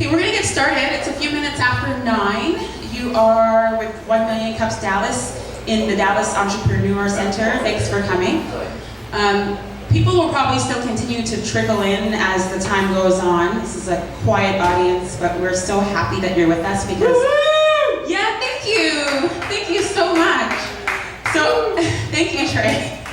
Okay, we're going to get started. It's a few minutes after 9. You are with 1 Million Cups Dallas in the Dallas Entrepreneur Center. Thanks for coming. People will probably still continue to trickle in as the time goes on. This is a quiet audience, but we're so happy that you're with us because... Woo-hoo! Yeah, thank you. Thank you so much. So, thank you, Trey.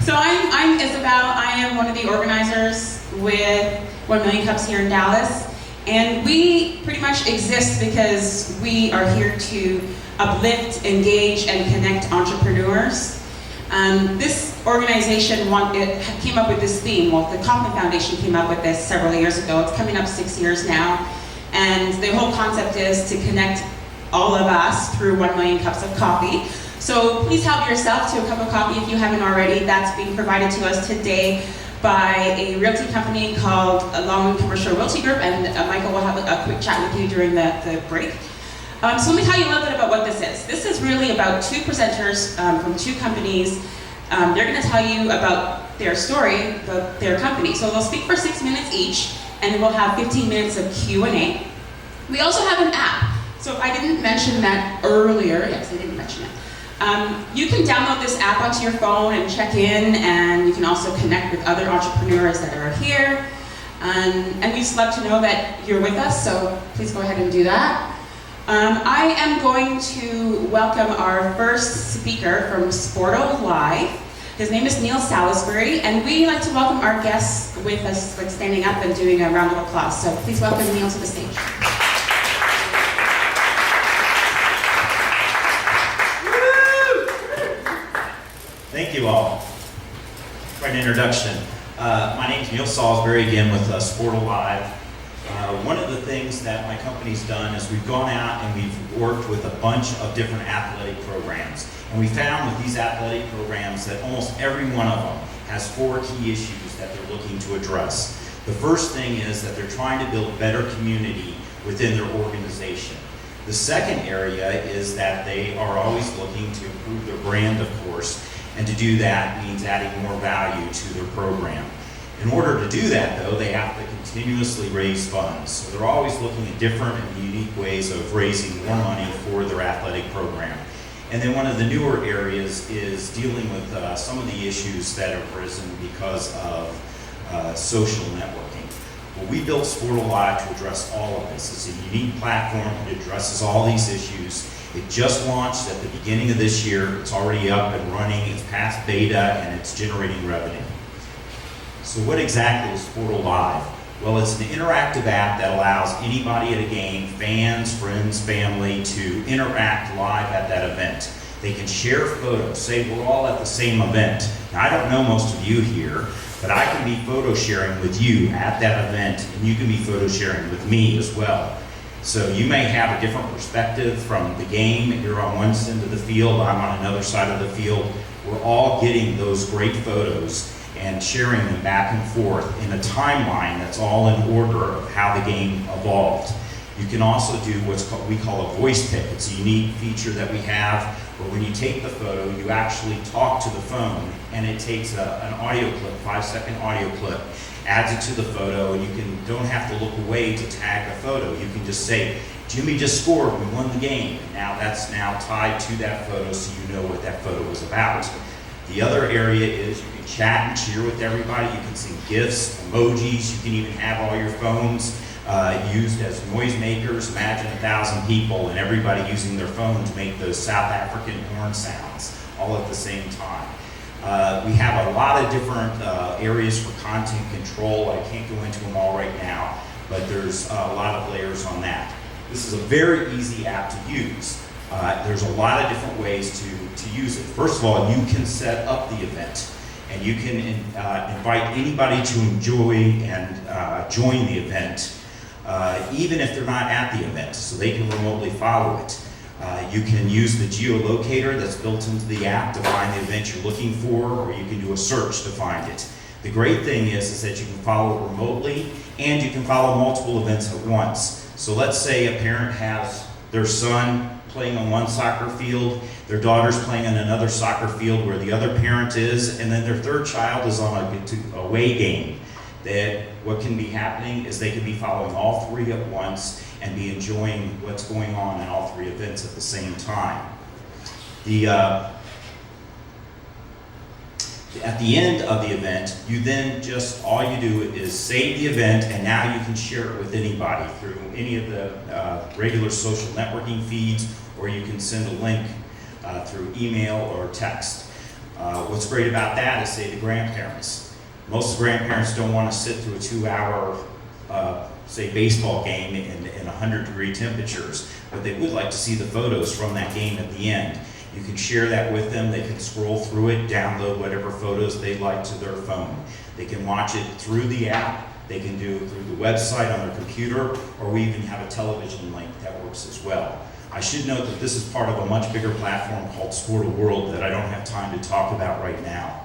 So I'm Isabel. I am one of the organizers with 1 Million Cups here in Dallas. And we pretty much exist because we are here to uplift, engage, and connect entrepreneurs. This organization came up with this theme. Well, the Kaufman Foundation came up with this several years ago. It's coming up 6 years now. And the whole concept is to connect all of us through 1 million cups of coffee. So please help yourself to a cup of coffee if you haven't already. That's being provided to us today by a realty company called Longwood Commercial Realty Group, and Michael will have a quick chat with you during the break. So let me tell you a little bit about what this is. This is really about two presenters from two companies. They're going to tell you about their story, about their company. So they'll speak for 6 minutes each, and we'll have 15 minutes of Q&A. We also have an app. So if I didn't mention that earlier, yes, I didn't mention it. You can download this app onto your phone and check in, and you can also connect with other entrepreneurs that are here. And we just love to know that you're with us, so please go ahead and do that. I am going to welcome our first speaker from SportalLive. His name is Neil Salisbury, and we like to welcome our guests with us, like standing up and doing a round of applause. So please welcome Neil to the stage. Thank you all. Quite an introduction. My name is Neil Salisbury, again with SportalLive. One of the things that my company's done is we've gone out and we've worked with a bunch of different athletic programs. And we found with these athletic programs that almost every one of them has 4 key issues that they're looking to address. The first thing is that they're trying to build better community within their organization. The second area is that they are always looking to improve their brand, of course. And to do that means adding more value to their program. In order to do that, though, they have to continuously raise funds. So they're always looking at different and unique ways of raising more money for their athletic program. And then one of the newer areas is dealing with some of the issues that have arisen because of social networking. Well, we built SportalLive to address all of this. It's a unique platform that addresses all these issues. It just launched at the beginning of this year. It's already up and running. It's past beta, and it's generating revenue. So what exactly is SportalLive? Well, it's an interactive app that allows anybody at a game, fans, friends, family, to interact live at that event. They can share photos. Say we're all at the same event. Now, I don't know most of you here, but I can be photo sharing with you at that event, and you can be photo sharing with me as well. So you may have a different perspective from the game. You're on one end of the field, I'm on another side of the field. We're all getting those great photos and sharing them back and forth in a timeline that's all in order of how the game evolved. You can also do we call a voice pick. It's a unique feature that we have where when you take the photo, you actually talk to the phone, and it takes an audio clip, 5-second audio clip, adds it to the photo, and you don't have to look away to tag the photo. You can just say, Jimmy just scored, we won the game. Now that's now tied to that photo so you know what that photo was about. The other area is you can chat and cheer with everybody. You can send GIFs, emojis. You can even have all your phones used as noisemakers. Imagine 1,000 people and everybody using their phone to make those South African horn sounds all at the same time. We have a lot of different areas for content control. I can't go into them all right now, but there's a lot of layers on that. This is a very easy app to use. There's a lot of different ways to use it. First of all, you can set up the event, and you can invite anybody to enjoy and join the event, even if they're not at the event, so they can remotely follow it. You can use the geolocator that's built into the app to find the event you're looking for, or you can do a search to find it. The great thing is that you can follow it remotely, and you can follow multiple events at once. So let's say a parent has their son playing on one soccer field, their daughter's playing on another soccer field where the other parent is, and then their third child is on a away game. that what can be happening is they can be following all three at once and be enjoying what's going on in all three events at the same time. At the end of the event, you then just, all you do is save the event, and now you can share it with anybody through any of the regular social networking feeds, or you can send a link through email or text. What's great about that is, say, the grandparents. Most grandparents don't want to sit through a 2-hour, say, baseball game in 100-degree temperatures, but they would like to see the photos from that game at the end. You can share that with them. They can scroll through it, download whatever photos they like to their phone. They can watch it through the app. They can do it through the website on their computer, or we even have a television link that works as well. I should note that this is part of a much bigger platform called Squirrel World that I don't have time to talk about right now.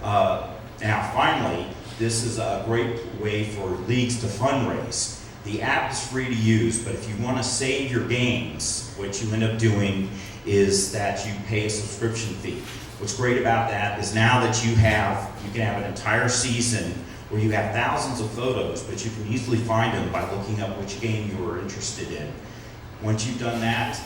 Now, finally, this is a great way for leagues to fundraise. The app is free to use, but if you want to save your games, what you end up doing is that you pay a subscription fee. What's great about that is now that you can have an entire season where you have thousands of photos, but you can easily find them by looking up which game you are interested in. Once you've done that,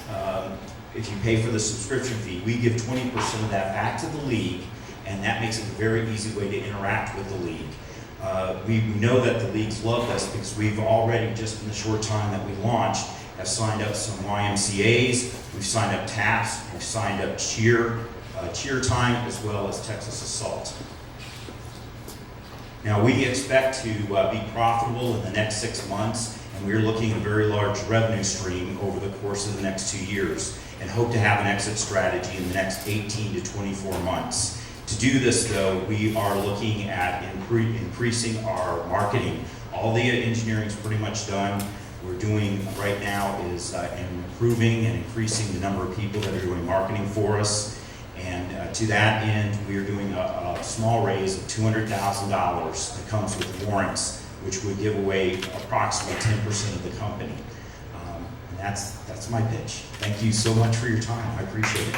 if you pay for the subscription fee, we give 20% of that back to the league, and that makes it a very easy way to interact with the league. We know that the leagues love this because we've already, just in the short time that we launched, have signed up some YMCAs, we've signed up TAPS, we've signed up cheer time, as well as Texas Assault. Now, we expect to be profitable in the next 6 months, and we're looking at a very large revenue stream over the course of the next 2 years, and hope to have an exit strategy in the next 18 to 24 months. To do this, though, we are looking at increasing our marketing. All the engineering is pretty much done. We're doing right now is improving and increasing the number of people that are doing marketing for us. And to that end, we are doing a small raise of $200,000 that comes with warrants, which would give away approximately 10% of the company. And that's my pitch. Thank you so much for your time. I appreciate it.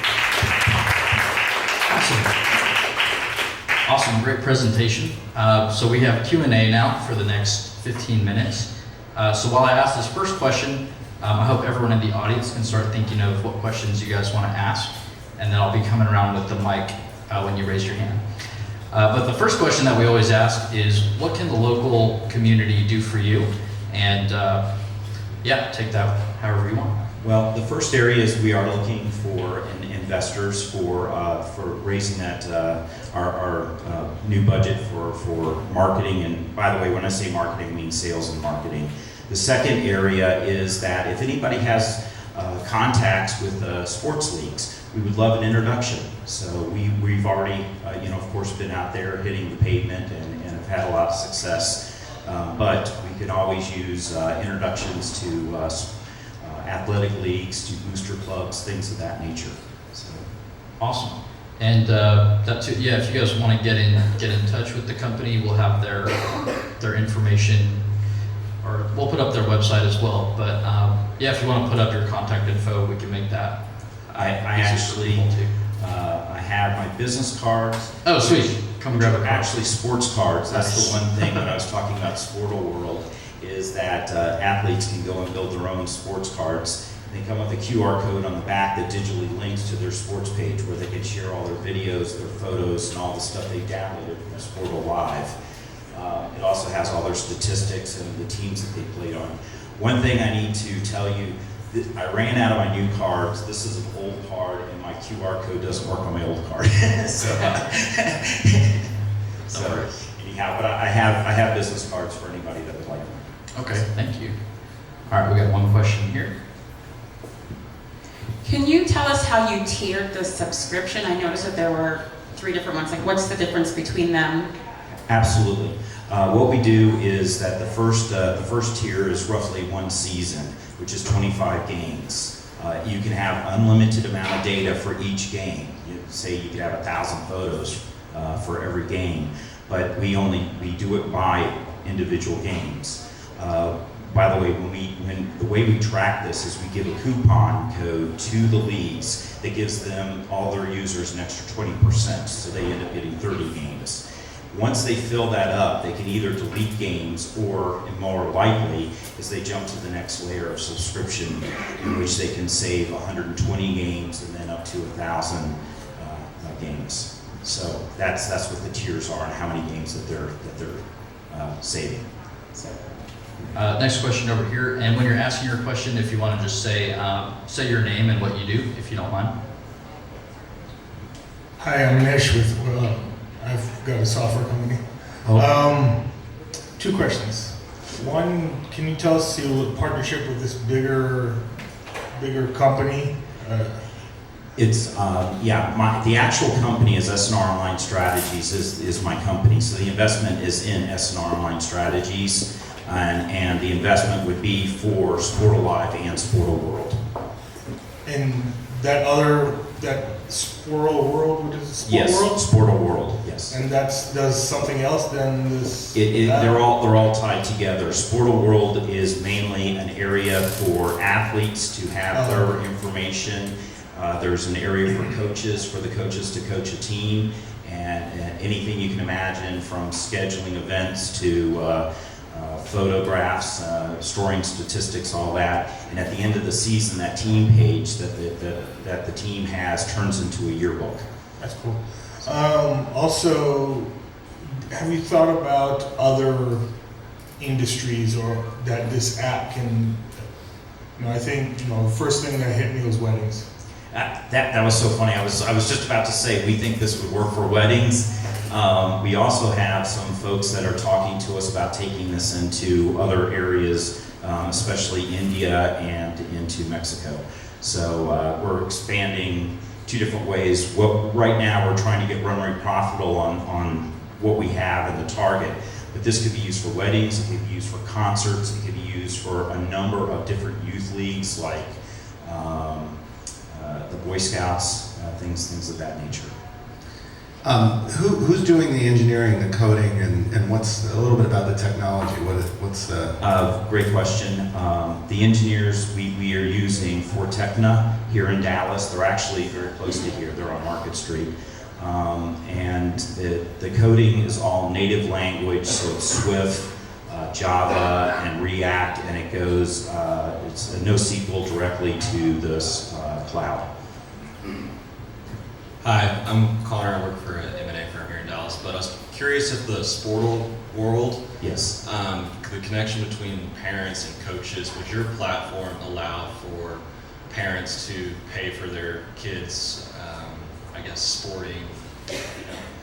Awesome, great presentation. So we have Q&A now for the next 15 minutes. So while I ask this first question, I hope everyone in the audience can start thinking of what questions you guys want to ask, and then I'll be coming around with the mic when you raise your hand. But the first question that we always ask is, what can the local community do for you? And yeah, take that however you want. Well, the first area is we are looking for investors for raising that our new budget for marketing. And by the way, when I say marketing, I mean sales and marketing. The second area is that if anybody has contacts with sports leagues, we would love an introduction. So we've already, of course, been out there hitting the pavement and have had a lot of success. But we could always use introductions to athletic leagues, to booster clubs, things of that nature. So. Awesome. And that too, yeah, if you guys want to get in touch with the company, we'll have their information, or we'll put up their website as well. But yeah, if you want to put up your contact info, we can make that. I actually I have my business cards. Oh, sweet. Come grab a card. Actually, sports cards. That's the one thing when I was talking about Squirrel World, is that athletes can go and build their own sports cards. They come with a QR code on the back that digitally links to their sports page, where they can share all their videos, their photos, and all the stuff they downloaded from SportalLive. It also has all their statistics and the teams that they played on. One thing I need to tell you, I ran out of my new cards. This is an old card, and my QR code doesn't work on my old card. so anyhow, but I have business cards for anybody that would like them. Okay, thank you. All right, we got one question here. Can you tell us how you tiered the subscription? I noticed that there were 3 different ones. Like, what's the difference between them? Absolutely. What we do is that the first tier is roughly 1 season, which is 25 games. You can have unlimited amount of data for each game. Say you could have 1,000 photos for every game, but we do it by individual games. By the way, the way we track this is we give a coupon code to the leagues that gives them, all their users, an extra 20%, so they end up getting 30 games. Once they fill that up, they can either delete games or, and more likely, is they jump to the next layer of subscription in which they can save 120 games and then up to 1,000 games. So that's what the tiers are and how many games that they're saving. So. Next question over here, and when you're asking your question, if you want to just say your name and what you do, if you don't mind. Hi, I'm Nish with, I've got a software company. Oh. 2 questions. One, can you tell us your partnership with this bigger company? It's, the actual company is S&R Online Strategies is my company. So the investment is in S&R Online Strategies, and the investment would be for SportalLive and Squirrel World. And that Squirrel World, what is it? Yes, World? Squirrel World, yes. And does something else than this? They're all tied together. Squirrel World is mainly an area for athletes to have their information. There's an area for the coaches to coach a team, and anything you can imagine from scheduling events to photographs, storing statistics, all that. And at the end of the season, that team page that the team has turns into a yearbook. That's cool. Also, have you thought about other industries or that this app can, I think, the first thing that hit me was weddings. That was so funny. I was just about to say we think this would work for weddings. We also have some folks that are talking to us about taking this into other areas, especially India and into Mexico. So we're expanding 2 different ways. Right now we're trying to get run rate profitable on what we have in the target. But this could be used for weddings, it could be used for concerts, it could be used for a number of different youth leagues like the Boy Scouts, things of that nature. Who's doing the engineering, the coding, and what's a little bit about the technology? What's the? Great question. The engineers we are using for Tecna here in Dallas. They're actually very close to here. They're on Market Street. And the coding is all native language, so it's Swift, Java, and React, and it goes, it's a NoSQL directly to this cloud. Hi, I'm Connor. I work for an M&A firm here in Dallas, but I was curious if the Sportal World, Yes. The connection between parents and coaches, would your platform allow for parents to pay for their kids, sporting,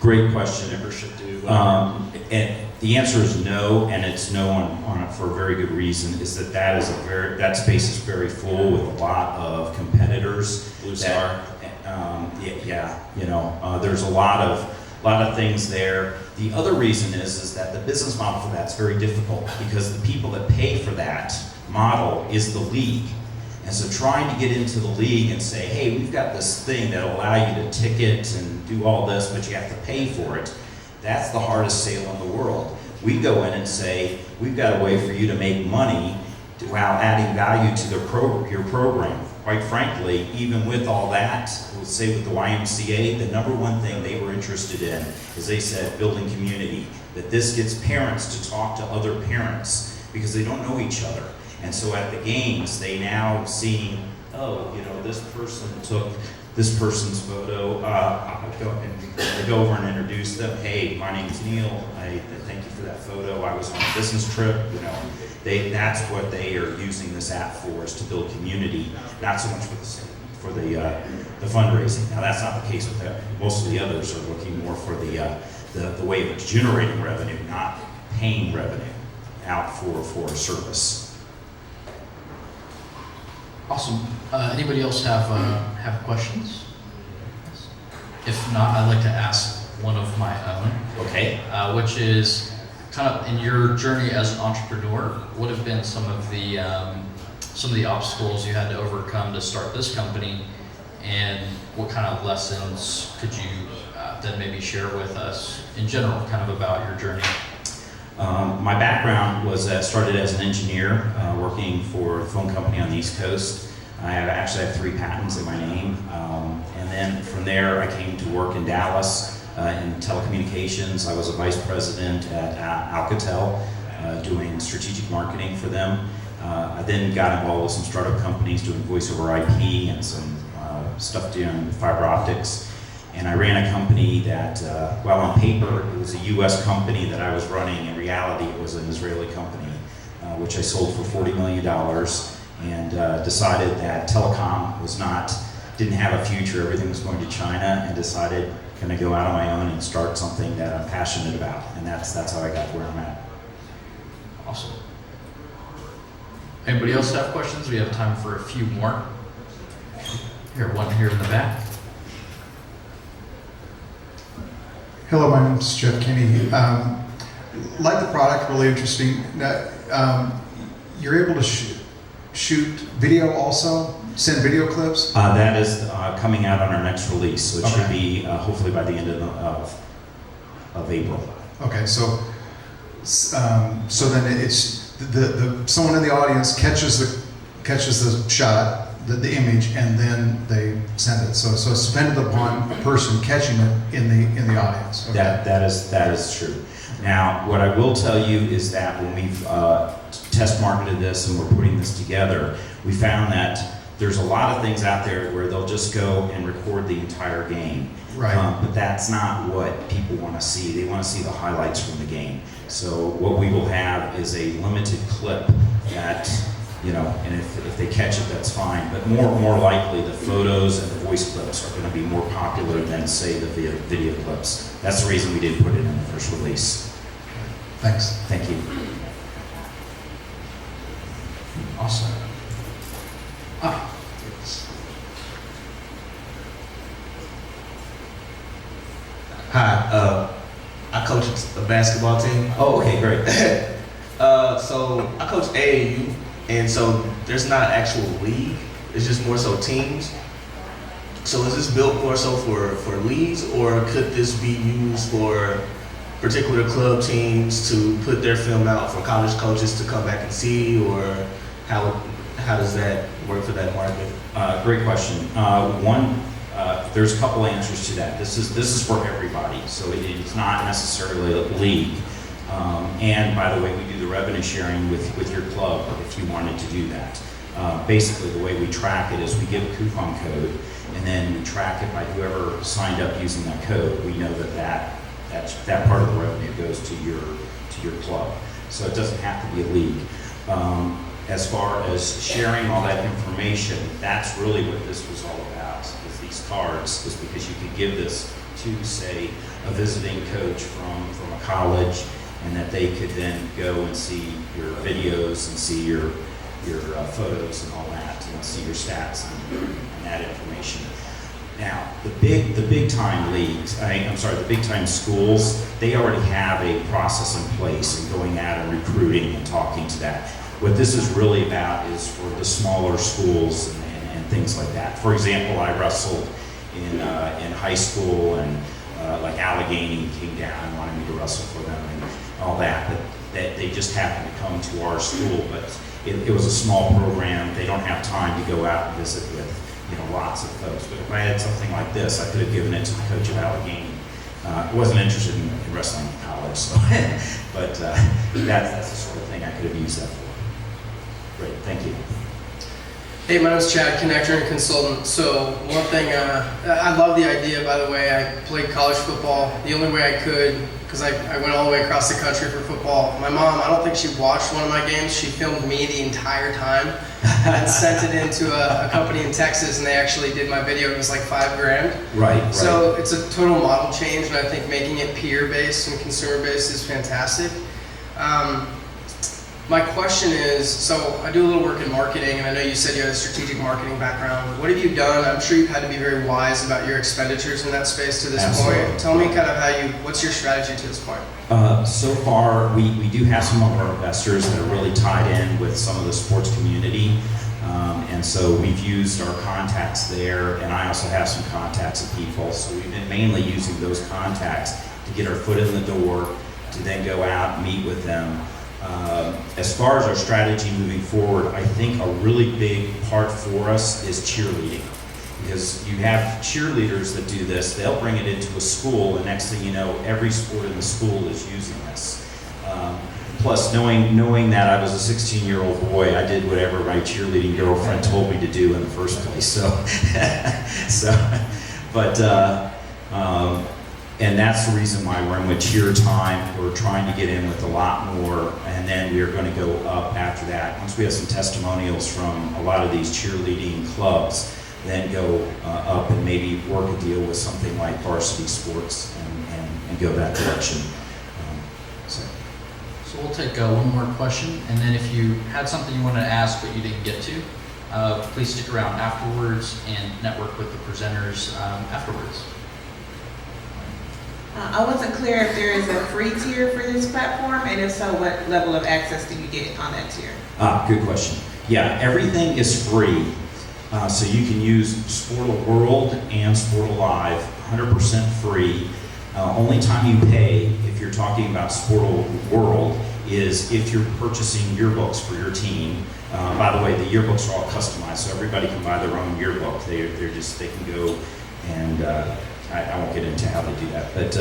Great question. membership due? And the answer is no, and it's no on it for a very good reason. Is that space is very full with a lot of competitors. Blue Star. There's a lot of things there. The other reason is that the business model for that's very difficult because the people that pay for that model is the league. And so trying to get into the league and say, hey, we've got this thing that'll allow you to ticket and do all this, but you have to pay for it, that's the hardest sale in the world. We go in and say, we've got a way for you to make money while adding value to your program. Quite frankly, even with all that, let's say with the YMCA, the number one thing they were interested in is they said building community, that this gets parents to talk to other parents because they don't know each other. And so at the games, they now see, this person took this person's photo. I go over and introduce them. Hey, my name's Neil. I thank you for that photo. I was on a business trip. That's what they are using this app for, is to build community, not so much for the fundraising. Now that's not the case with that. Most of the others are looking more for the way of generating revenue, not paying revenue out for a service. Awesome. Anybody else have questions? If not, I'd like to ask one of my own. Okay. Which is kind of in your journey as an entrepreneur, what have been some of the obstacles you had to overcome to start this company, and what kind of lessons could you then maybe share with us in general, kind of about your journey? My background was started as an engineer working for a phone company on the East Coast. I actually have 3 patents in my name. And then from there I came to work in Dallas in telecommunications. I was a vice president at Alcatel, doing strategic marketing for them. I then got involved with some startup companies doing voice over IP and some stuff doing fiber optics. And I ran a company that, while on paper it was a US company that I was running, in reality it was an Israeli company, which I sold for $40 million, and decided that telecom didn't have a future, everything was going to China, and decided kind of go out on my own and start something that I'm passionate about. And that's how I got to where I'm at. Awesome. Anybody else have questions? We have time for a few more. Here, one here in the back. Hello, my name is Jeff Kinney. Like the product, really interesting. You're able to shoot video also? Send video clips? That is coming out on our next release, so it should Okay. be hopefully by the end of April. Okay, so then it's someone in the audience catches the shot, the image, and then they send it. So it's dependent upon a person catching it in the audience. Okay. That is true. Now, what I will tell you is that when we've test marketed this and we're putting this together, we found that there's a lot of things out there where they'll just go and record the entire game. Right. But that's not what people want to see. They want to see the highlights from the game. So what we will have is a limited clip that, and if they catch it, that's fine. But more likely, the photos and the voice clips are going to be more popular than, say, the video clips. That's the reason we didn't put it in the first release. Thanks. Thank you. Awesome. Hi, I coach a basketball team. Oh, okay, great. So I coach AAU, and so there's not actual league. It's just more so teams. So is this built more so for leagues, or could this be used for particular club teams to put their film out for college coaches to come back and see, or how does that work for that market? Great question. There's a couple answers to that. This is for everybody, so it's not necessarily a league. And by the way, we do the revenue sharing with your club if you wanted to do that. Basically, the way we track it is we give a coupon code, and then we track it by whoever signed up using that code. We know that part of the revenue goes to your club, so it doesn't have to be a league. As far as sharing all that information, that's really what this was all about, is these cards, is because you could give this to, say, a visiting coach from a college, and that they could then go and see your videos and see your photos and all that, and see your stats and that information. Now, the big time leagues, the big time schools, they already have a process in place in going out and recruiting and talking to that. What this is really about is for the smaller schools and things like that. For example, I wrestled in high school, and like Allegheny came down and wanted me to wrestle for them and all that. But they just happened to come to our school, but it was a small program. They don't have time to go out and visit with lots of folks. But if I had something like this, I could have given it to the coach of Allegheny. I wasn't interested in wrestling in college, so but that's the sort of thing I could have used that for. Great, thank you. Hey, my name is Chad, connector and consultant. So one thing, I love the idea, by the way. I played college football the only way I could, because I went all the way across the country for football. My mom, I don't think she watched one of my games. She filmed me the entire time and sent it into a company in Texas, and they actually did my video. It was like $5,000. Right. So it's a total model change, and I think making it peer-based and consumer-based is fantastic. My question is, so I do a little work in marketing, and I know you said you had a strategic marketing background. What have you done? I'm sure you've had to be very wise about your expenditures in that space to this Absolutely. point. Tell me kind of what's your strategy to this point? So far, we do have some of our investors that are really tied in with some of the sports community. And so we've used our contacts there, and I also have some contacts of people. So we've been mainly using those contacts to get our foot in the door, to then go out and meet with them. As far as our strategy moving forward, I think a really big part for us is cheerleading. Because you have cheerleaders that do this, they'll bring it into a school, and next thing you know, every sport in the school is using this. Plus, knowing that I was a 16-year-old boy, I did whatever my cheerleading girlfriend told me to do in the first place. And that's the reason why we're in with cheer time. We're trying to get in with a lot more, and then we're going to go up after that. Once we have some testimonials from a lot of these cheerleading clubs, then go up and maybe work a deal with something like varsity sports and go that direction. So we'll take one more question, and then if you had something you wanted to ask but you didn't get to, please stick around afterwards and network with the presenters afterwards. I wasn't clear if there is a free tier for this platform, and if so, what level of access do you get on that tier? Good question. Yeah, everything is free. So you can use Squirrel World and SportalLive 100% free. Only time you pay, if you're talking about Squirrel World, is if you're purchasing yearbooks for your team. By the way, the yearbooks are all customized, so everybody can buy their own yearbook. They can go and I won't get into how they do that. But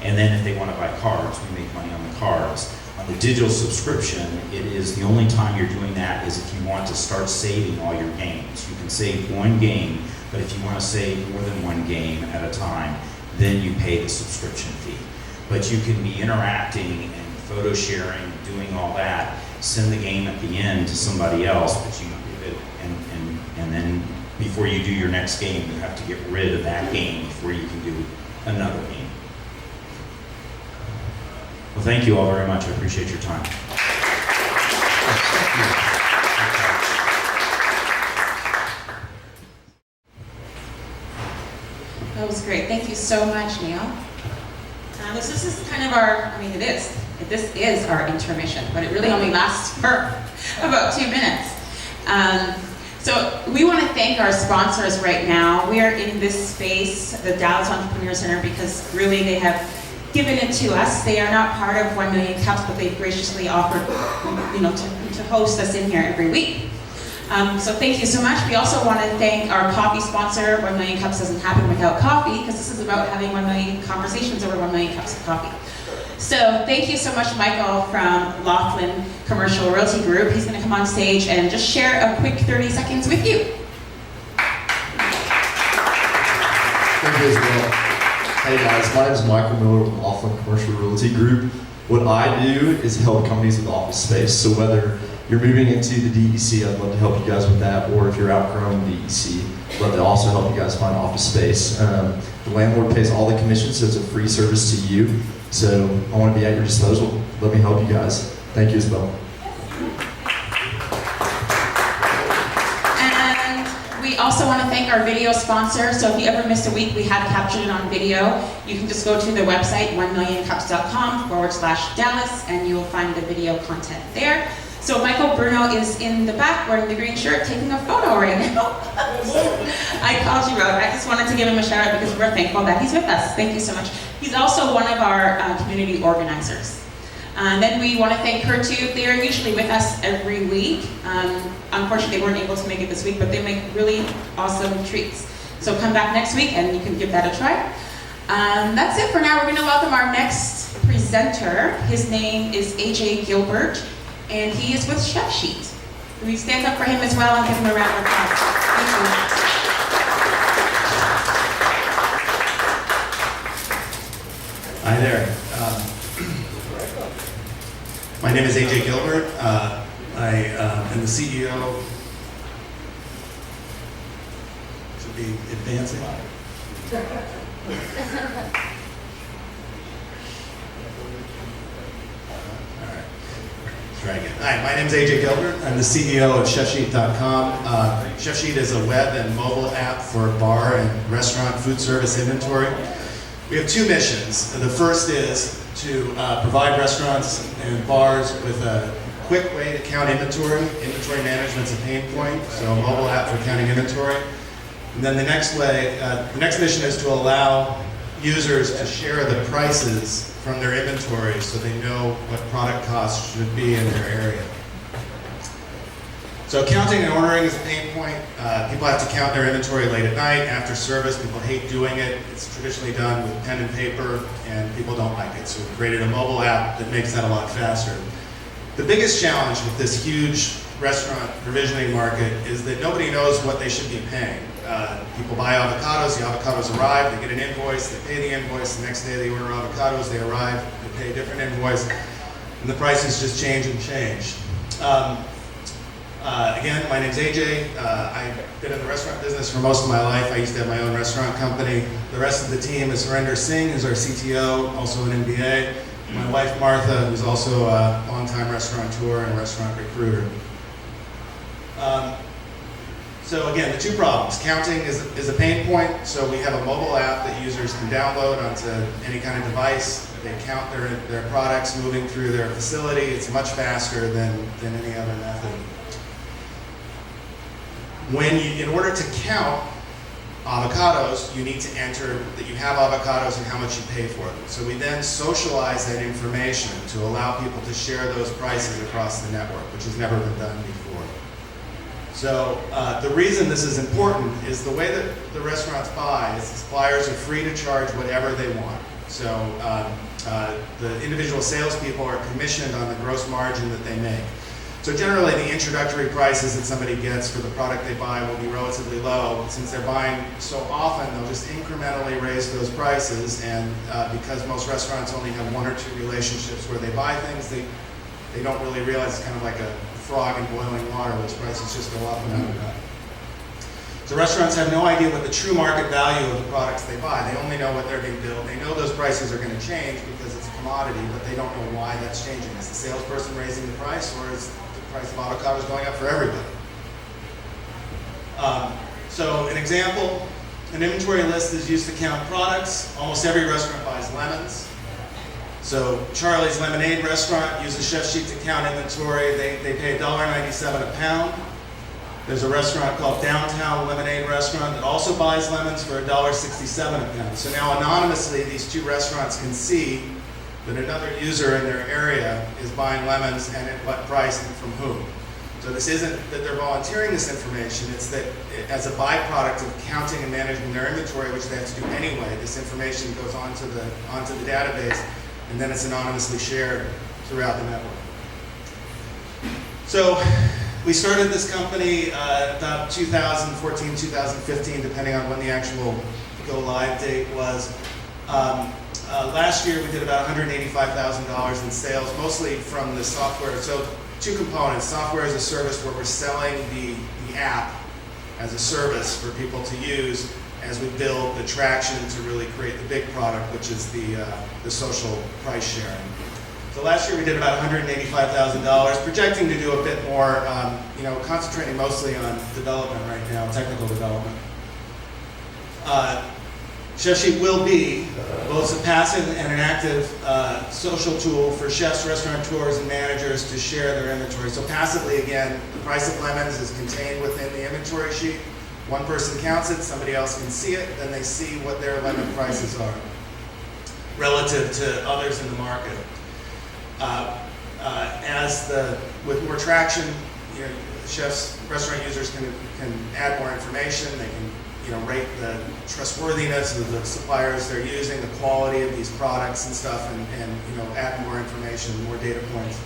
and then if they want to buy cards, we make money on the cards. On the digital subscription, it is the only time you're doing that is if you want to start saving all your games. You can save one game, but if you want to save more than one game at a time, then you pay the subscription fee. But you can be interacting and photo sharing, doing all that, send the game at the end to somebody else, but you give it, and then before you do your next game, you have to get rid of that game before you can do another game. Well, thank you all very much. I appreciate your time. That was great. Thank you so much, Neil. This is kind of our, this is our intermission, but it really only lasts for about 2 minutes. So we want to thank our sponsors right now. We are in this space, the Dallas Entrepreneur Center, because really they have given it to us. They are not part of 1 Million Cups, but they've graciously offered, to host us in here every week. So thank you so much. We also want to thank our coffee sponsor. 1 Million Cups doesn't happen without coffee, because this is about having 1 million conversations over 1 million cups of coffee. So thank you so much, Michael from Laughlin Commercial Realty Group. He's going to come on stage and just share a quick 30 seconds with you. Thank you as well. Hey guys, my name is Michael Miller with Laughlin Commercial Realty Group. What I do is help companies with office space. So whether you're moving into the DEC, I'd love to help you guys with that. Or if you're outgrowing the DEC, I'd love to also help you guys find office space. The landlord pays all the commissions, so it's a free service to you. So I want to be at your disposal. Let me help you guys. Thank you as well. And we also want to thank our video sponsor. So if you ever missed a week, we have captured it on video. You can just go to the website, 1millioncups.com/Dallas, and you will find the video content there. So Michael Bruno is in the back wearing the green shirt taking a photo right now. I called you out. I just wanted to give him a shout out because we're thankful that he's with us. Thank you so much. He's also one of our community organizers. And then we want to thank her too. They are usually with us every week. Unfortunately, they weren't able to make it this week, but they make really awesome treats. So come back next week and you can give that a try. That's it for now. We're going to welcome our next presenter. His name is AJ Gilbert, and he is with Chefsheet. We stand up for him as well and give him a round of applause. Thank you. Hi there. My name is AJ Gilbert. I am the CEO. Should be advancing. Try again. Hi, my name is AJ Gilbert. I'm the CEO of Chefsheet.com. Chefsheet is a web and mobile app for bar and restaurant food service inventory. We have two missions. The first is to provide restaurants and bars with a quick way to count inventory. Inventory management's a pain point, so a mobile app for counting inventory. And then the next mission is to allow users to share the prices from their inventory so they know what product costs should be in their area. So counting and ordering is a pain point. People have to count their inventory late at night, after service. People hate doing it. It's traditionally done with pen and paper, and people don't like it. So we created a mobile app that makes that a lot faster. The biggest challenge with this huge restaurant provisioning market is that nobody knows what they should be paying. People buy avocados, the avocados arrive, they get an invoice, they pay the invoice, the next day they order avocados, they arrive, they pay a different invoice, and the prices just change and change. Again, my name's AJ. I've been in the restaurant business for most of my life. I used to have my own restaurant company. The rest of the team is Surinder Singh, who's our CTO, also an MBA. My wife Martha, who's also a longtime restaurateur and restaurant recruiter. So again, the two problems. Counting is a pain point, so we have a mobile app that users can download onto any kind of device. They count their products moving through their facility. It's much faster than any other method. In order to count avocados, you need to enter that you have avocados and how much you pay for them. So we then socialize that information to allow people to share those prices across the network, which has never been done before. So the reason this is important is the way that the restaurants buy is the suppliers are free to charge whatever they want. So the individual salespeople are commissioned on the gross margin that they make. So generally the introductory prices that somebody gets for the product they buy will be relatively low. Since they're buying so often, they'll just incrementally raise those prices, and because most restaurants only have one or two relationships where they buy things, they don't really realize it's kind of like a frog in boiling water. Those prices just go up and up and up. So restaurants have no idea what the true market value of the products they buy. They only know what they're being billed. They know those prices are going to change because it's a commodity, but they don't know why that's changing. Is the salesperson raising the price, or is the price of avocados going up for everybody? So an example, an inventory list is used to count products. Almost every restaurant buys lemons. So Charlie's Lemonade restaurant uses Chefsheet to count inventory. They pay $1.97 a pound. There's a restaurant called Downtown Lemonade Restaurant that also buys lemons for $1.67 a pound. So now anonymously, these two restaurants can see that another user in their area is buying lemons and at what price and from whom. So this isn't that they're volunteering this information, it's that as a byproduct of counting and managing their inventory, which they have to do anyway, this information goes onto the database, and then it's anonymously shared throughout the network. So we started this company about 2014, 2015, depending on when the actual go live date was. Last year we did about $185,000 in sales, mostly from the software. So two components, software as a service where we're selling the app as a service for people to use as we build the traction to really create the big product, which is the social price sharing. So last year we did about $185,000, projecting to do a bit more, concentrating mostly on development right now, technical development. Chefsheet will be both a passive and an active social tool for chefs, restaurateurs, and managers to share their inventory. So passively, again, the price of lemons is contained within the inventory sheet. One person counts it, somebody else can see it, then they see what their lemon prices are relative to others in the market. With more traction, chefs, restaurant users can add more information. They can rate the trustworthiness of the suppliers they're using, the quality of these products and stuff, and add more information, more data points.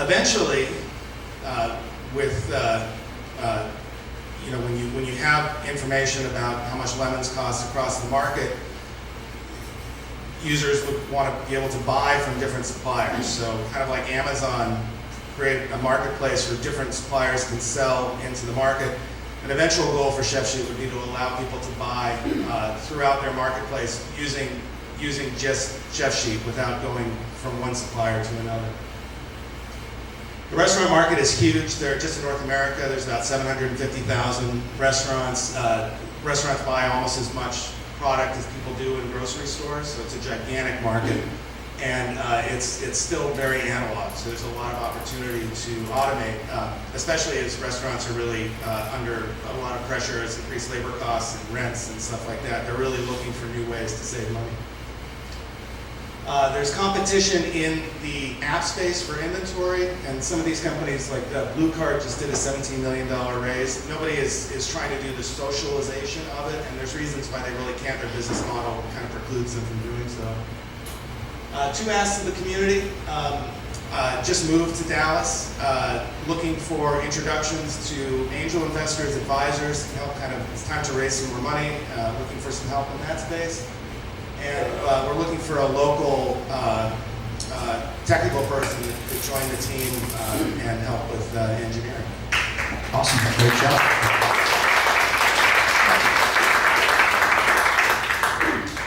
Eventually, when you have information about how much lemons cost across the market, users would want to be able to buy from different suppliers. So kind of like Amazon create a marketplace where different suppliers can sell into the market. An eventual goal for Chefsheet would be to allow people to buy throughout their marketplace using just Chefsheet without going from one supplier to another. The restaurant market is huge. Just in North America, there's about 750,000 restaurants. Restaurants buy almost as much product as people do in grocery stores, so it's a gigantic market. And it's still very analog, so there's a lot of opportunity to automate, especially as restaurants are really under a lot of pressure as increased labor costs and rents and stuff like that. They're really looking for new ways to save money. There's competition in the app space for inventory, and some of these companies like Blue Card just did a $17 million raise. Nobody is trying to do the socialization of it, and there's reasons why they really can't. Their business model kind of precludes them from doing so. Two asks to the community. Just moved to Dallas, looking for introductions to angel investors, advisors, help it's time to raise some more money, looking for some help in that space. And we're looking for a local technical person to join the team and help with engineering. Awesome, great job.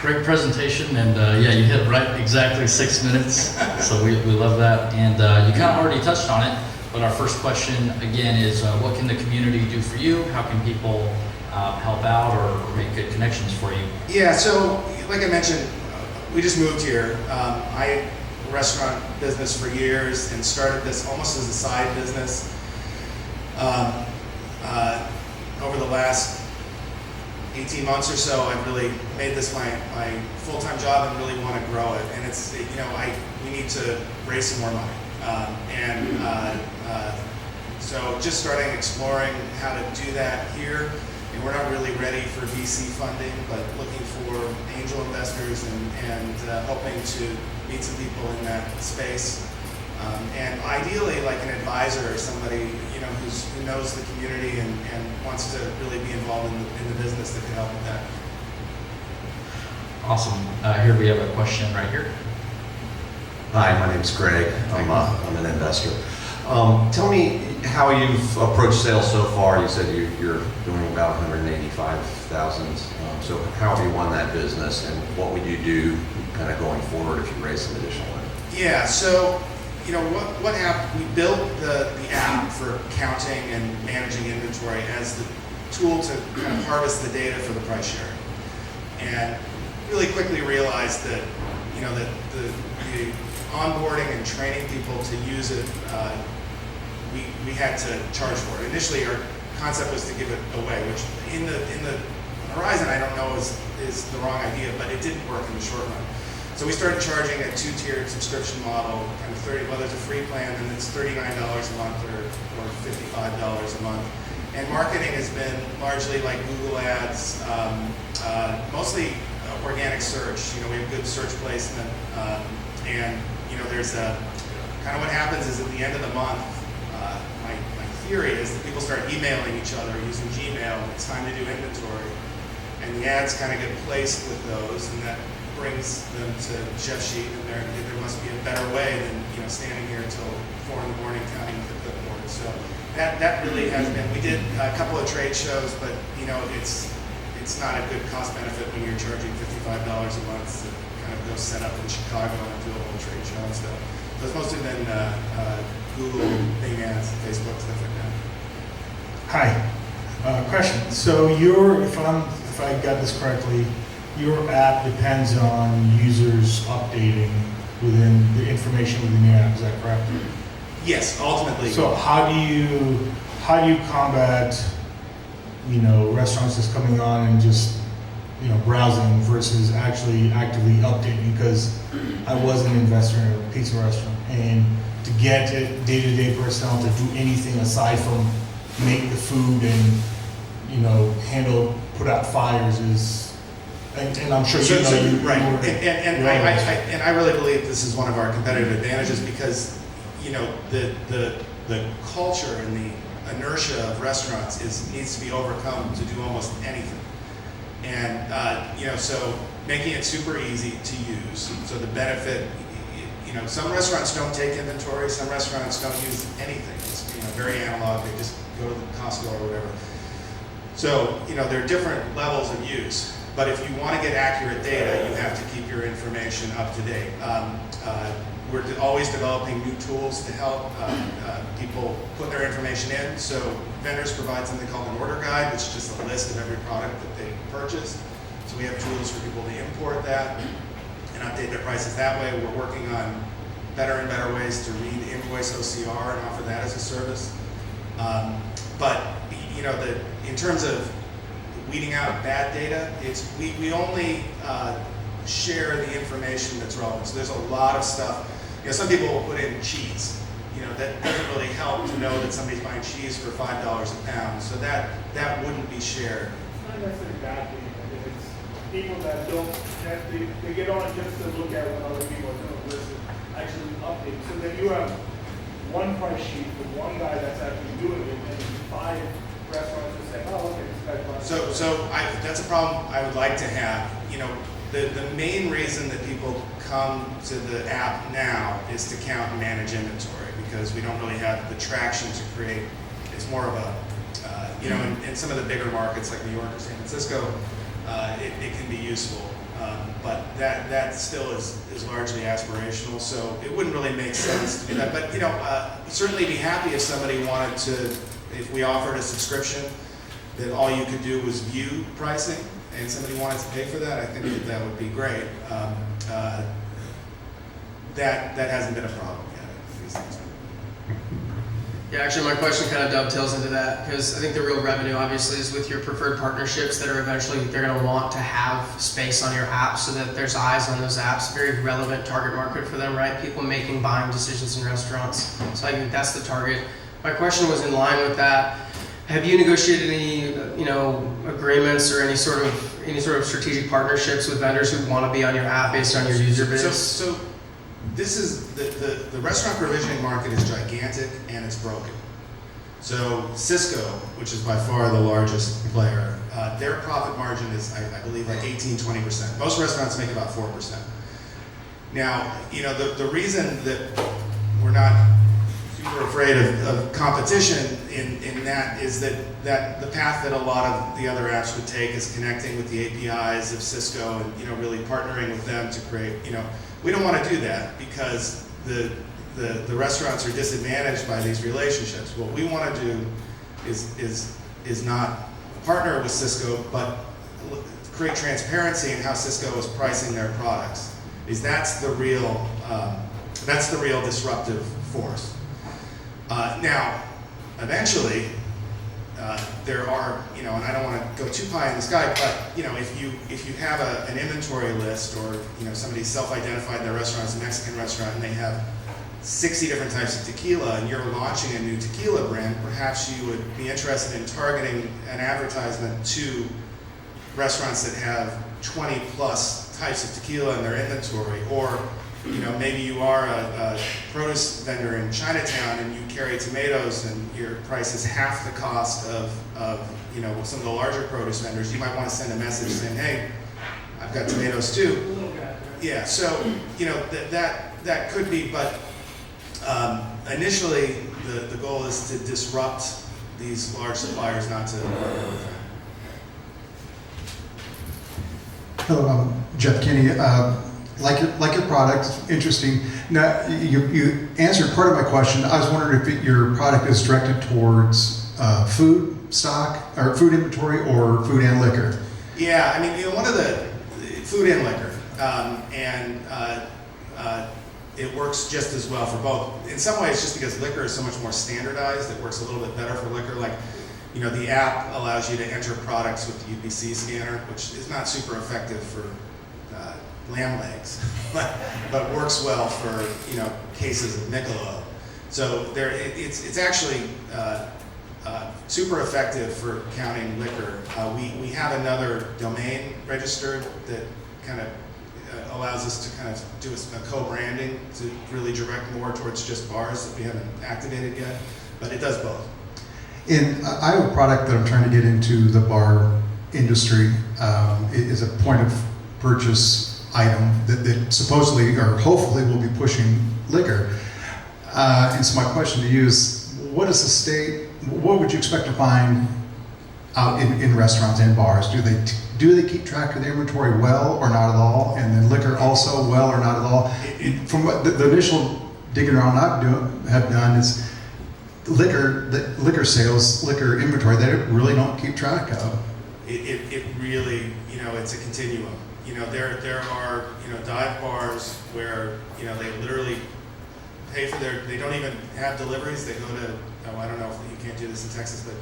Great presentation, and yeah, you hit right exactly 6 minutes, so we love that. And you kind of already touched on it, but our first question again is, what can the community do for you? How can people help out or make good connections for you? Yeah, so like I mentioned, we just moved here. I had a restaurant business for years and started this almost as a side business. Over the last 18 months or so, I've really made this my full-time job and really want to grow it. And it's, we need to raise some more money. So just starting exploring how to do that here. And we're not really ready for VC funding, but looking for angel investors and hoping to meet some people in that space. And ideally, like an advisor or somebody who knows the community and wants to really be involved in the business that can help with that. Awesome. Here we have a question right here. Hi, my name's Greg. I'm an investor. Tell me how you've approached sales so far. You said you're doing about 185,000. So how have you won that business, and what would you do kind of going forward if you raise some additional money? Yeah, so what happened, we built the app for counting and managing inventory as the tool to kind of harvest the data for the price sharing. And really quickly realized that, that the onboarding and training people to use it, we had to charge for it. Initially, our concept was to give it away, which in the horizon, I don't know is the wrong idea, but it didn't work in the short run. So we started charging a 2-tiered subscription model, kind of there's a free plan, and it's $39 a month or $55 a month. And marketing has been largely like Google Ads, mostly organic search. We have good search placement, and there's kind of what happens is at the end of the month, my theory is that people start emailing each other using Gmail. It's time to do inventory, and the ads kind of get placed with those, and that brings them to Chefsheet, and there must be a better way than standing here until 4 in the morning counting the clipboard. So that really has been. We did a couple of trade shows, but it's not a good cost benefit when you're charging $55 a month to kind of go set up in Chicago and do a whole trade show and stuff. So it's mostly been Google, Bing ads, Facebook, stuff like that. Hi, question. So if I got this correctly, your app depends on users updating within the information within the app. Is that correct? Yes, ultimately. So how do you combat restaurants just coming on and just browsing versus actually actively updating? Because I was an investor in a pizza restaurant, and to get day-to-day personnel to do anything aside from make the food and put out fires is. And I'm sure right. And I really believe this is one of our competitive advantages because, the culture and the inertia of restaurants needs to be overcome to do almost anything. And so making it super easy to use. So the benefit, some restaurants don't take inventory. Some restaurants don't use anything. It's very analog. They just go to the Costco or whatever. So there are different levels of use. But if you want to get accurate data, you have to keep your information up to date. We're always developing new tools to help people put their information in. So vendors provide something called an order guide, which is just a list of every product that they purchased. So we have tools for people to import that and update their prices that way. We're working on better and better ways to read invoice OCR and offer that as a service. But in terms of weeding out bad data, we only share the information that's relevant. So there's a lot of stuff. Some people will put in cheese. That doesn't really help to know that somebody's buying cheese for $5 a pound. So that wouldn't be shared. Not necessarily bad thing. It's people that they get on just to look at what other people are doing versus actually update. So then you have one price sheet with one guy that's actually doing it, and 5 restaurants that say, oh, okay, this guy's buying. So that's a problem I would like to have. The main reason that people come to the app now is to count and manage inventory, because we don't really have the traction to create. It's more of a, in some of the bigger markets like New York or San Francisco, it can be useful. But that still is largely aspirational, so it wouldn't really make sense to do that. But certainly be happy if somebody wanted to, if we offered a subscription that all you could do was view pricing, and somebody wanted to pay for that, I think that would be great. That hasn't been a problem yet. Yeah, actually my question kind of dovetails into that, because I think the real revenue obviously is with your preferred partnerships that are eventually, they're going to want to have space on your app so that there's eyes on those apps, very relevant target market for them, right? People making buying decisions in restaurants. So I think that's the target. My question was in line with that. Have you negotiated any, agreements or any sort of strategic partnerships with vendors who want to be on your app based on your user base? So this is the restaurant provisioning market is gigantic and it's broken. So Cisco, which is by far the largest player, their profit margin is, I believe, like 18-20%. Most restaurants make about 4%. Now, the reason that we're not super afraid of competition in that is that the path that a lot of the other apps would take is connecting with the APIs of Cisco and really partnering with them to create. We don't want to do that because the restaurants are disadvantaged by these relationships. What we want to do is not partner with Cisco, but create transparency in how Cisco is pricing their products. That's the real disruptive force. Now, eventually, there are, and I don't want to go too pie in the sky, but if you have an inventory list, or somebody self-identified their restaurant as a Mexican restaurant and they have 60 different types of tequila, and you're launching a new tequila brand, perhaps you would be interested in targeting an advertisement to restaurants that have 20 plus types of tequila in their inventory, or maybe you are a produce vendor in Chinatown and you carry tomatoes and your price is half the cost of some of the larger produce vendors. You might want to send a message saying, hey, I've got tomatoes too. Yeah, so that could be, but initially the goal is to disrupt these large suppliers, not to partner with them. Hello, I'm Jeff Kinney. Like your product, interesting. Now, you answered part of my question. I was wondering if your product is directed towards food stock, or food inventory, or food and liquor. Yeah, one of the food and liquor, it works just as well for both. In some ways, just because liquor is so much more standardized, it works a little bit better for liquor. Like, the app allows you to enter products with the UPC scanner, which is not super effective for lamb legs, but works well for cases of Michelob. So it's actually super effective for counting liquor. We have another domain registered that kind of allows us to kind of do a co-branding to really direct more towards just bars that we haven't activated yet, but it does both. I have a product that I'm trying to get into the bar industry. It is a point of purchase item that supposedly or hopefully will be pushing liquor. And so my question to you is, what would you expect to find out in restaurants and bars? Do they keep track of the inventory well or not at all? And then liquor also well or not at all? From what the initial digging around have done is liquor sales, liquor inventory, they really don't keep track of. It really, it's a continuum. There are, dive bars where, they literally pay for they don't even have deliveries. They go to, I don't know if you can't do this in Texas, but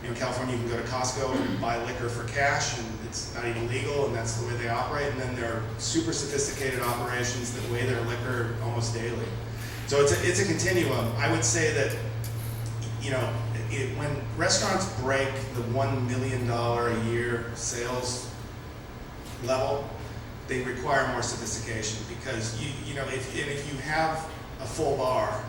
in California, you can go to Costco and buy liquor for cash, and it's not even legal, and that's the way they operate. And then there are super sophisticated operations that weigh their liquor almost daily. So it's a continuum. I would say that, when restaurants break the $1 million a year sales level, they require more sophistication, because if you have a full bar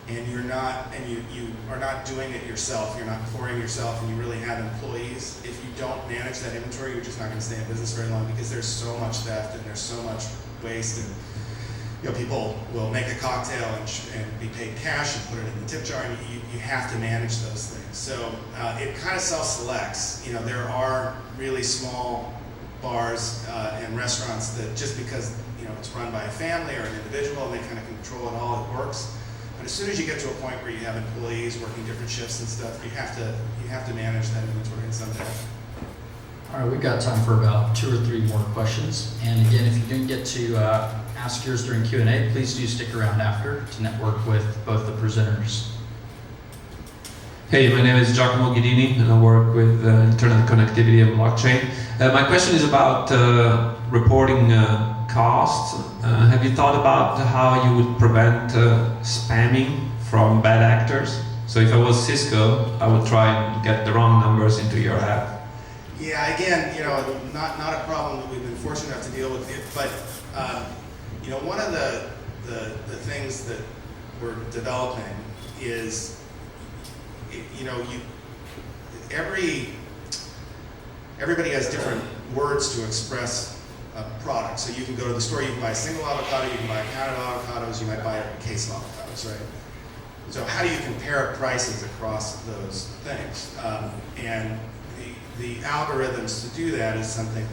and you are not doing it yourself, you're not pouring yourself, and you really have employees, if you don't manage that inventory, you're just not going to stay in business very long, because there's so much theft and there's so much waste. And people will make a cocktail and be paid cash and put it in the tip jar, and you have to manage those things. So it kind of self-selects. There are really small bars and restaurants that, just because it's run by a family or an individual, and they kind of control it all, it works. But as soon as you get to a point where you have employees working different shifts and stuff, you have to manage that inventory in some way. All right, we've got time for about 2 or 3 more questions. And again, if you didn't get to ask yours during Q&A, please do stick around after to network with both the presenters. Hey, my name is Giacomo Ghidini, and I work with Internet Connectivity and Blockchain. My question is about reporting costs. Have you thought about how you would prevent spamming from bad actors? So if I was Cisco, I would try and get the wrong numbers into your app. Yeah, again, not a problem that we've been fortunate enough to deal with. But one of the things that we're developing is, everybody has different words to express a product. So you can go to the store, you can buy a single avocado, you can buy a pound of avocados, you might buy a case of avocados, right? So how do you compare prices across those things? And the algorithms to do that is something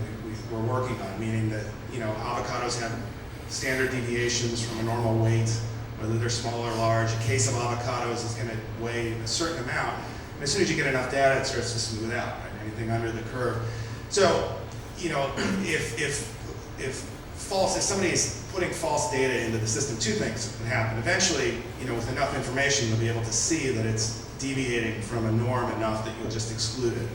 we're working on, meaning that avocados have standard deviations from a normal weight, whether they're small or large. A case of avocados is going to weigh a certain amount, and as soon as you get enough data, it starts to smooth out, right? Anything under the curve. So if somebody's putting false data into the system, 2 things can happen. Eventually, with enough information, you'll be able to see that it's deviating from a norm enough that you'll just exclude it.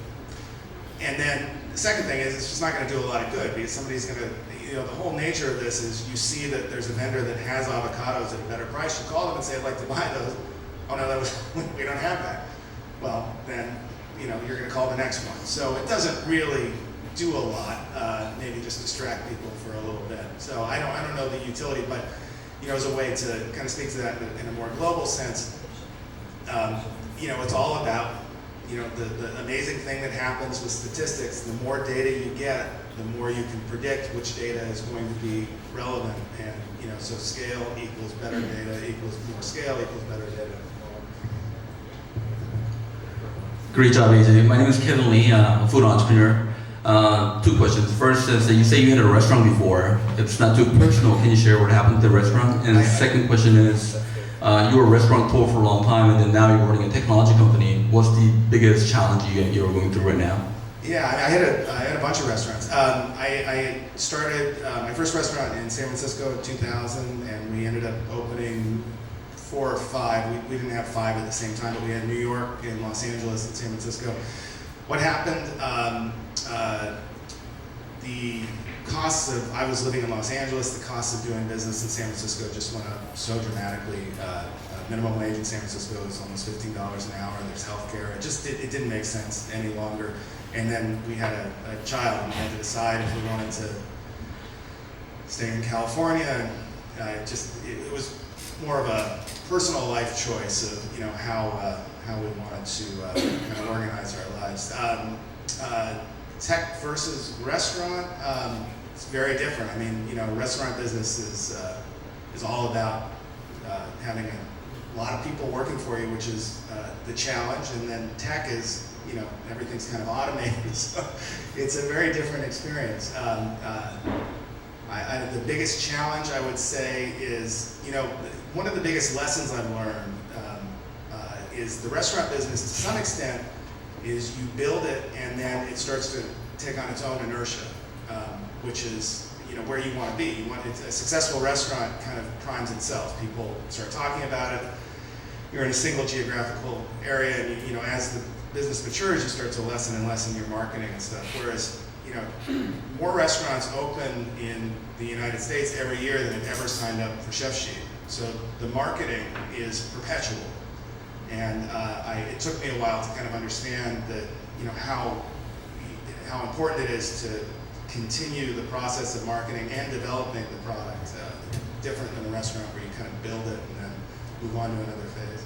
And then the second thing is, it's just not going to do a lot of good, because somebody's going to, the whole nature of this is, you see that there's a vendor that has avocados at a better price, you call them and say, I'd like to buy those. Oh no, we don't have that. Well, then, you're going to call the next one. So it doesn't really do a lot, maybe just distract people for a little bit. So I don't know the utility, but as a way to kind of speak to that in a more global sense, it's all about, the amazing thing that happens with statistics. The more data you get, the more you can predict which data is going to be relevant. And so scale equals better data equals more scale equals better data. Great job, AJ. My name is Kevin Lee, a food entrepreneur. 2 questions. First is that you say you had a restaurant before. If it's not too personal, can you share what happened to the restaurant? And the second question is, you were a restaurateur for a long time, and then now you're running a technology company. What's the biggest challenge you're going through right now? Yeah, I had a bunch of restaurants. I started my first restaurant in San Francisco in 2000, and we ended up opening 4 or 5. We didn't have 5 at the same time, but we had New York and Los Angeles and San Francisco. What happened, the costs of, I was living in Los Angeles, the cost of doing business in San Francisco just went up so dramatically. Minimum wage in San Francisco is almost $15 an hour. There's healthcare. It didn't make sense any longer. And then we had a child, and we had to decide if we wanted to stay in California. And it was more of a personal life choice of how we wanted to kind of organize our lives. Tech versus restaurant, it's very different. I mean, restaurant business is all about having a lot of people working for you, which is the challenge, and then tech is, everything's kind of automated, so it's a very different experience. The biggest challenge, I would say, is, one of the biggest lessons I've learned is the restaurant business, to some extent, is you build it and then it starts to take on its own inertia, which is where you want to be. A successful restaurant kind of primes itself. People start talking about it. You're in a single geographical area, and as the business matures, you start to lessen and lessen your marketing and stuff. Whereas, more restaurants open in the United States every year than have ever signed up for Chefsheet. So the marketing is perpetual. And it took me a while to kind of understand that, how important it is to continue the process of marketing and developing the product, different than a restaurant where you kind of build it and then move on to another phase.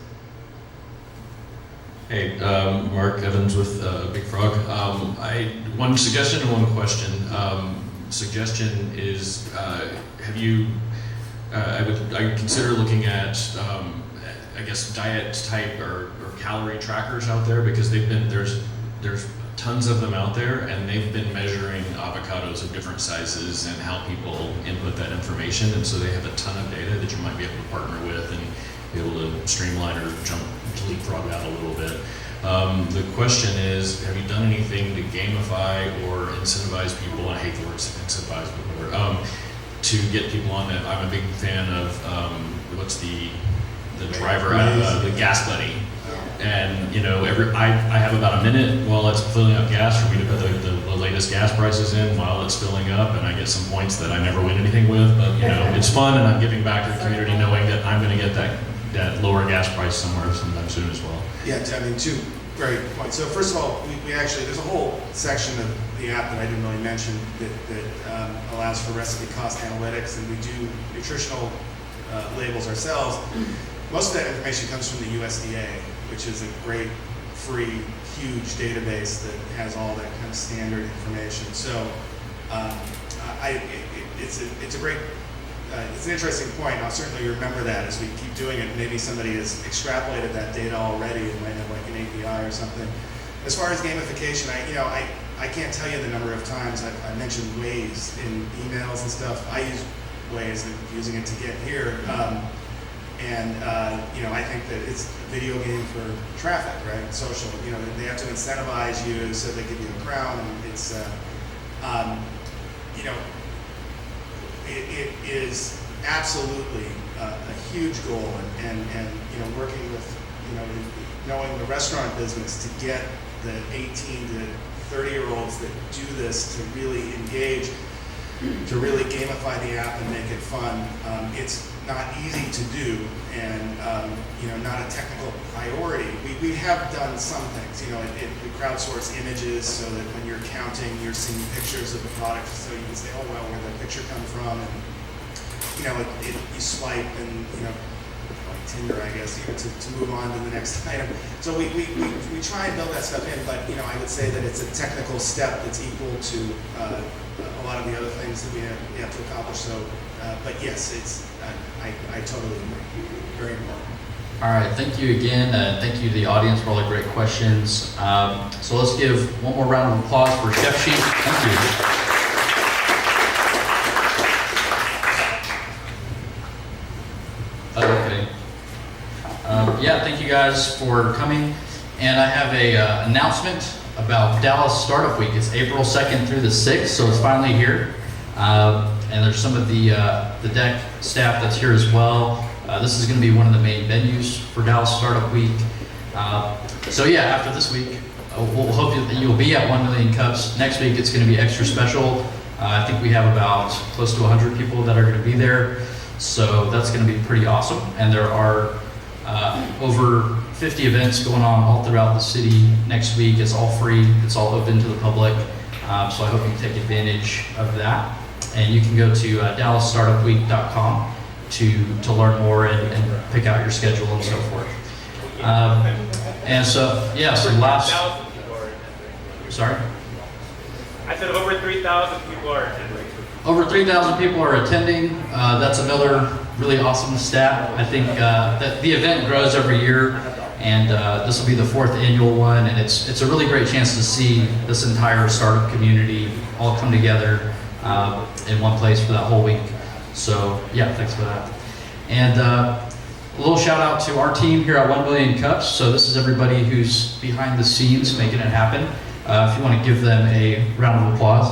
Hey, Mark Evans with Big Frog. One suggestion and one question. Suggestion is, have you? I would consider looking at, I guess, diet type or calorie trackers out there, because there's tons of them out there, and they've been measuring avocados of different sizes and how people input that information, and so they have a ton of data that you might be able to partner with and be able to streamline or leapfrog out a little bit. The question is, have you done anything to gamify or incentivize people? I hate the word incentivize, but to get people on that. I'm a big fan of what's the driver out of the Gas Buddy. And I have about a minute while it's filling up gas for me to put the latest gas prices in while it's filling up, and I get some points that I never win anything with, but it's fun, and I'm giving back to the community knowing that I'm going to get that lower gas price somewhere sometime soon as well. Yeah, I mean, two great points. So first of all, we actually, there's a whole section of the app that I didn't really mention that allows for recipe cost analytics, and we do nutritional labels ourselves. Most of that information comes from the USDA, which is a great, free, huge database that has all that kind of standard information. So it's a great, it's an interesting point. I'll certainly remember that as we keep doing it. Maybe somebody has extrapolated that data already and might have like an API or something. As far as gamification, I can't tell you the number of times I mentioned Waze in emails and stuff. I use Waze and using it to get here. I think that it's a video game for traffic, right? Social. They have to incentivize you so they give you a crown, and it's, it is absolutely a huge goal, and working with, knowing the restaurant business to get the 18 to 30-year-olds that do this to really engage, to really gamify the app and make it fun. It's not easy to do, and not a technical priority. We have done some things. We crowdsource images so that when you're counting, you're seeing pictures of the product, so you can say, oh well, where the picture come from, and you swipe and like Tinder, I guess, to move on to the next item. So we try and build that stuff in, but I would say that it's a technical step that's equal to a lot of the other things that we have to accomplish. So, but yes, I totally agree. Very important. All right, thank you again. Thank you to the audience for all the great questions. So let's give one more round of applause for Chefsheet. Thank you. Okay. Thank you guys for coming. And I have a announcement about Dallas Startup Week. It's April 2nd through the 6th, so it's finally here. And there's some of the DEC staff that's here as well. This is going to be one of the main venues for Dallas Startup Week. After this week, we'll hope that you'll be at 1 Million Cups. Next week, it's going to be extra special. I think we have about close to 100 people that are going to be there. So that's going to be pretty awesome. And there are over 50 events going on all throughout the city next week. It's all free. It's all open to the public. So I hope you take advantage of that. And you can go to DallasStartupWeek.com to learn more and pick out your schedule and so forth. Sorry? I said over 3,000 people are attending. Over 3,000 people are attending. That's another really awesome stat. I think that the event grows every year, and this will be the 4th annual one, and it's a really great chance to see this entire startup community all come together in one place for that whole week. So thanks for that. And a little shout out to our team here at 1 Million Cups. So this is everybody who's behind the scenes making it happen. If you want to give them a round of applause.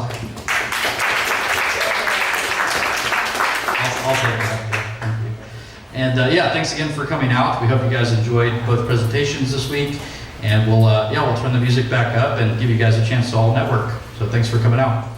I'll take that. Thank you. And thanks again for coming out. We hope you guys enjoyed both presentations this week. And we'll turn the music back up and give you guys a chance to all network. So thanks for coming out.